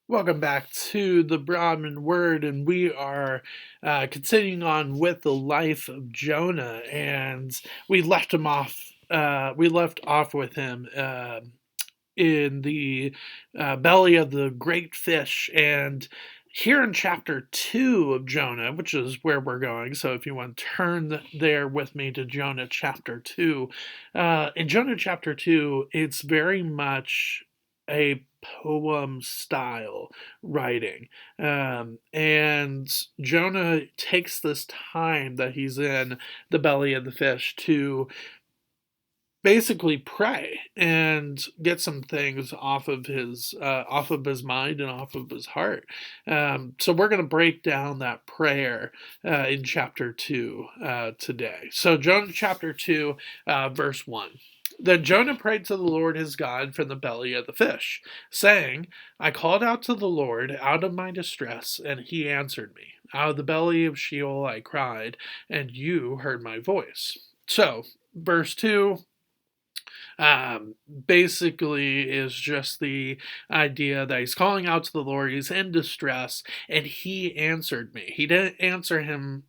Welcome back to the Brahmin Word, and we are continuing on with the life of Jonah, and we left him off. We left off with him in the belly of the great fish, and here in chapter 2 of Jonah, which is where we're going. So if you want to turn there with me to Jonah chapter 2, in Jonah chapter 2, it's very much a poem style writing. And Jonah takes this time that he's in the belly of the fish to basically pray and get some things off of his mind and off of his heart. So we're going to break down that prayer in chapter 2 today. So Jonah chapter 2, verse 1. Then Jonah prayed to the Lord his God from the belly of the fish, saying, I called out to the Lord out of my distress, and he answered me. Out of the belly of Sheol I cried, and you heard my voice. So, verse 2 basically is just the idea that he's calling out to the Lord, he's in distress, and he answered me. He didn't answer him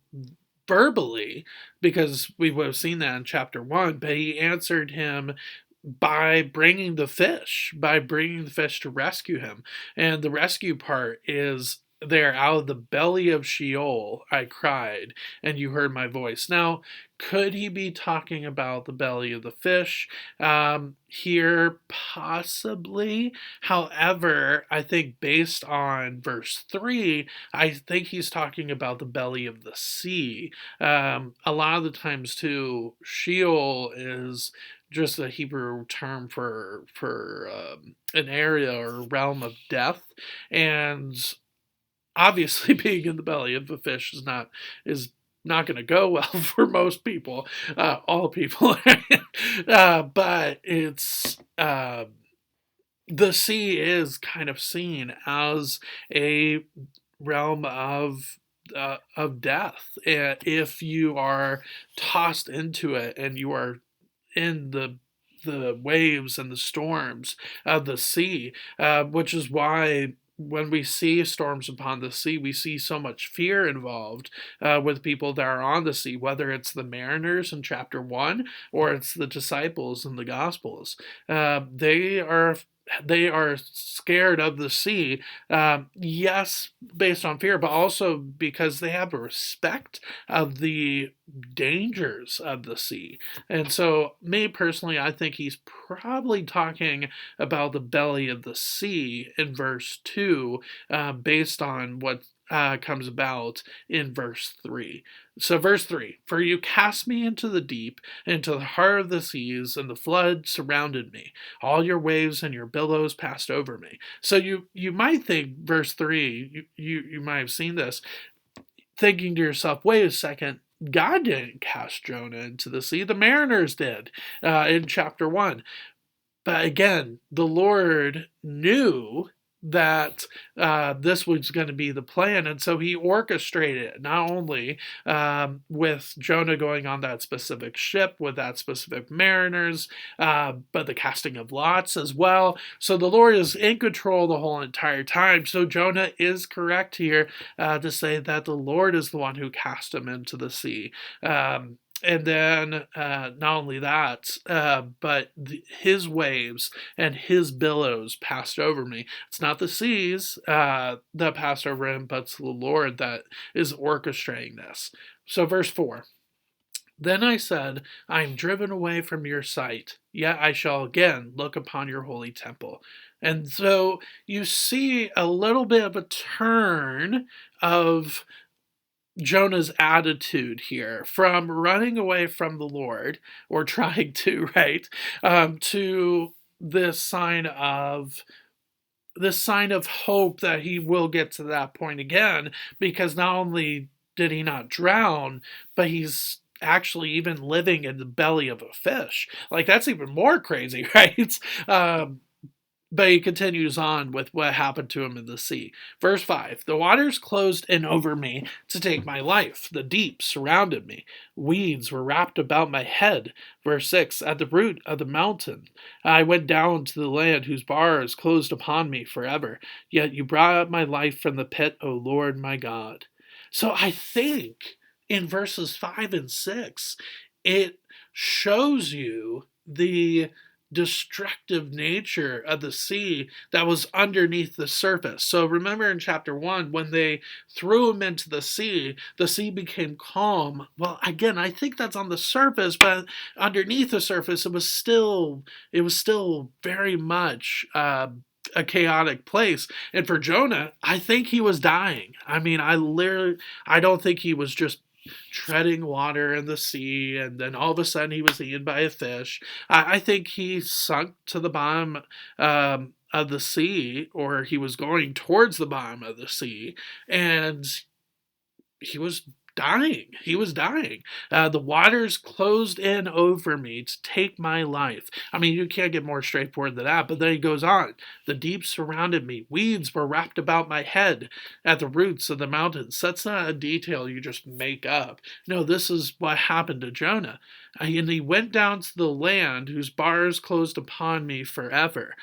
verbally, because we would have seen that in chapter 1, but he answered him by bringing the fish to rescue him. And the rescue part is there, out of the belly of Sheol I cried, and you heard my voice. Now, could he be talking about the belly of the fish here? Possibly. However, I think based on verse 3, I think he's talking about the belly of the sea. A lot of the times, too, Sheol is just a Hebrew term for an area or realm of death, and obviously being in the belly of a fish is not going to go well for most people, all people. But it's the sea is kind of seen as a realm of death. If you are tossed into it and you are in the waves and the storms of the sea, which is why when we see storms upon the sea, we see so much fear involved with people that are on the sea, whether it's the mariners in chapter 1 or it's the disciples in the Gospels. They are scared of the sea, yes, based on fear, but also because they have a respect of the dangers of the sea. And so, me personally, I think he's probably talking about the belly of the sea in verse 2, based on what comes about in verse 3. So, verse 3, for you cast me into the deep, into the heart of the seas, and the flood surrounded me. All your waves and your billows passed over me. So, you might think, verse 3, you might have seen this, thinking to yourself, wait a second, God didn't cast Jonah into the sea. The mariners did in chapter 1. But again, the Lord knew that this was going to be the plan, and so he orchestrated it, not only with Jonah going on that specific ship with that specific mariners, but the casting of lots as well. So the Lord is in control the whole entire time. So Jonah is correct here to say that the Lord is the one who cast him into the sea. And then not only that, but his waves and his billows passed over me. It's not the seas that passed over him, but it's the Lord that is orchestrating this. So, verse 4. Then I said, I am driven away from your sight, yet I shall again look upon your holy temple. And so you see a little bit of a turn of Jonah's attitude here, from running away from the Lord, or trying to, right, to this sign of hope that he will get to that point again, because not only did he not drown, but he's actually even living in the belly of a fish. Like, that's even more crazy, right? But he continues on with what happened to him in the sea. Verse 5, the waters closed in over me to take my life. The deep surrounded me. Weeds were wrapped about my head. Verse 6, at the root of the mountain, I went down to the land whose bars closed upon me forever. Yet you brought up my life from the pit, O Lord my God. So I think in verses 5 and 6, it shows you the destructive nature of the sea that was underneath the surface. So remember in chapter 1, when they threw him into the sea became calm. Well, again, I think that's on the surface, but underneath the surface, it was still very much a chaotic place. And for Jonah, I think he was dying. I mean, I don't think he was just treading water in the sea and then all of a sudden he was eaten by a fish. I think he sunk to the bottom of the sea, or he was going towards the bottom of the sea, and he was dying. He was dying. The waters closed in over me to take my life. I mean, you can't get more straightforward than that. But then he goes on. The deep surrounded me. Weeds were wrapped about my head at the roots of the mountains. That's not a detail you just make up. No, this is what happened to Jonah. And he went down to the land whose bars closed upon me forever.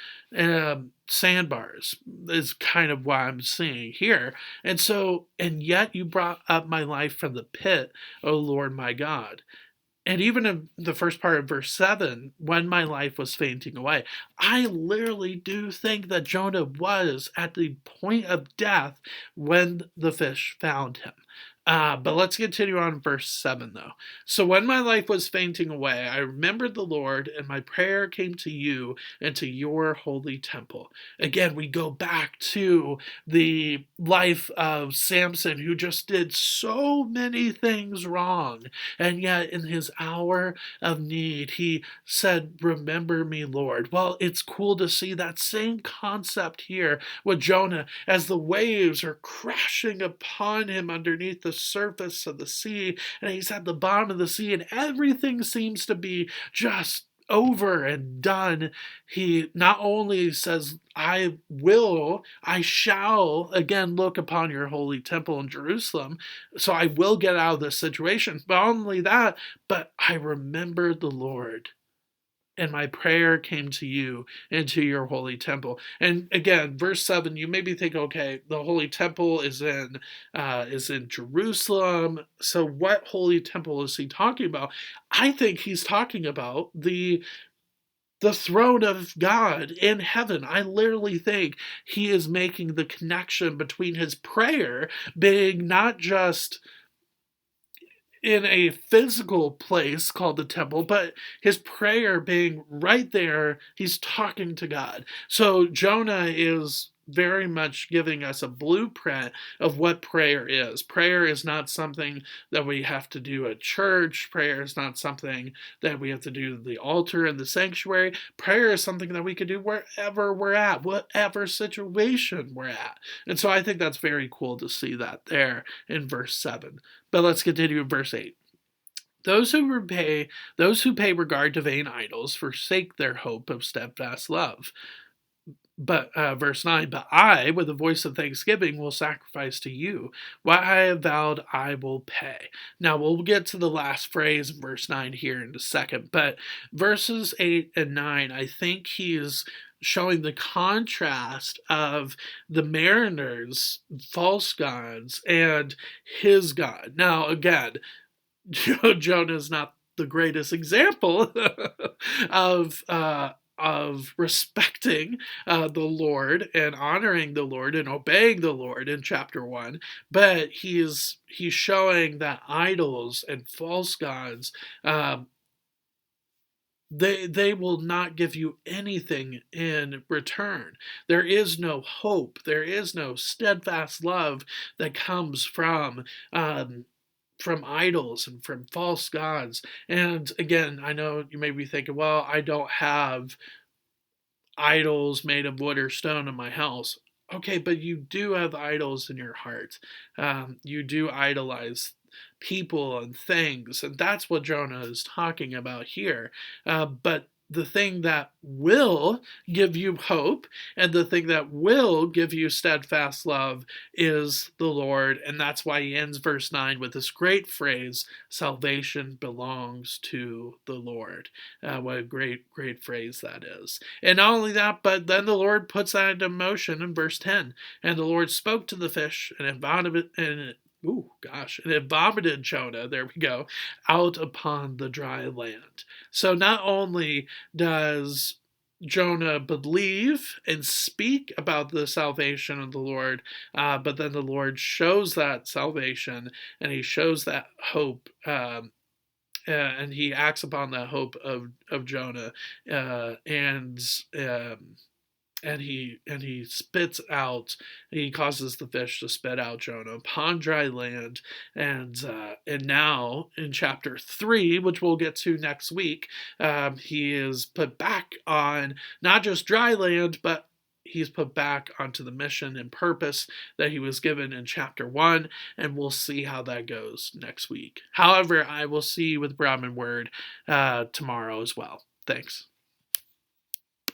Sandbars is kind of what I'm seeing here. And yet you brought up my life from the pit, O Lord my God. And even in the first part of verse 7, when my life was fainting away, I literally do think that Jonah was at the point of death when the fish found him. But let's continue on verse 7, though. So when my life was fainting away, I remembered the Lord, and my prayer came to you and to your holy temple. Again, we go back to the life of Samson, who just did so many things wrong. And yet, in his hour of need, he said, remember me, Lord. Well, it's cool to see that same concept here with Jonah as the waves are crashing upon him underneath the surface of the sea, and he's at the bottom of the sea, and everything seems to be just over and done. He not only says, I shall again look upon your holy temple in Jerusalem, so I will get out of this situation. But not only that, but I remembered the Lord, and my prayer came to you into your holy temple. And again, verse 7, you maybe think, okay, the holy temple is in Jerusalem. So what holy temple is he talking about? I think he's talking about the throne of God in heaven. I literally think he is making the connection between his prayer being not just in a physical place called the temple, but his prayer being right there, he's talking to God. So Jonah is very much giving us a blueprint of what prayer is. Prayer is not something that we have to do at church. Prayer is not something that we have to do at the altar in the sanctuary. Prayer is something that we can do wherever we're at, whatever situation we're at. And so I think that's very cool to see that there in verse 7. But let's continue in verse 8. Those who pay regard to vain idols forsake their hope of steadfast love. But verse 9, but I, with a voice of thanksgiving, will sacrifice to you. What I have vowed, I will pay. Now, we'll get to the last phrase in verse 9 here in a second, but verses 8 and 9, I think he's showing the contrast of the mariners' false gods and his God. Now, again, Jonah is not the greatest example of respecting the Lord and honoring the Lord and obeying the Lord in chapter 1, but he's showing that idols and false gods, they will not give you anything in return. There is no hope. There is no steadfast love that comes from idols and from false gods. And again, I know you may be thinking, well, I don't have idols made of wood or stone in my house. Okay, but you do have idols in your heart. You do idolize people and things, and that's what Jonah is talking about here. But the thing that will give you hope and the thing that will give you steadfast love is the Lord. And that's why he ends verse 9 with this great phrase, salvation belongs to the Lord. What a great phrase that is. And not only that, but then the Lord puts that into motion in verse 10. And the Lord spoke to the fish, and it vomited, and it vomited Jonah, there we go, out upon the dry land. So not only does Jonah believe and speak about the salvation of the Lord, but then the Lord shows that salvation and he shows that hope. And he acts upon that hope of Jonah, and he spits out. He causes the fish to spit out Jonah upon dry land, and now in chapter 3, which we'll get to next week, he is put back on not just dry land, but he's put back onto the mission and purpose that he was given in chapter 1, and we'll see how that goes next week. However, I will see you with Brahmin Word tomorrow as well. Thanks.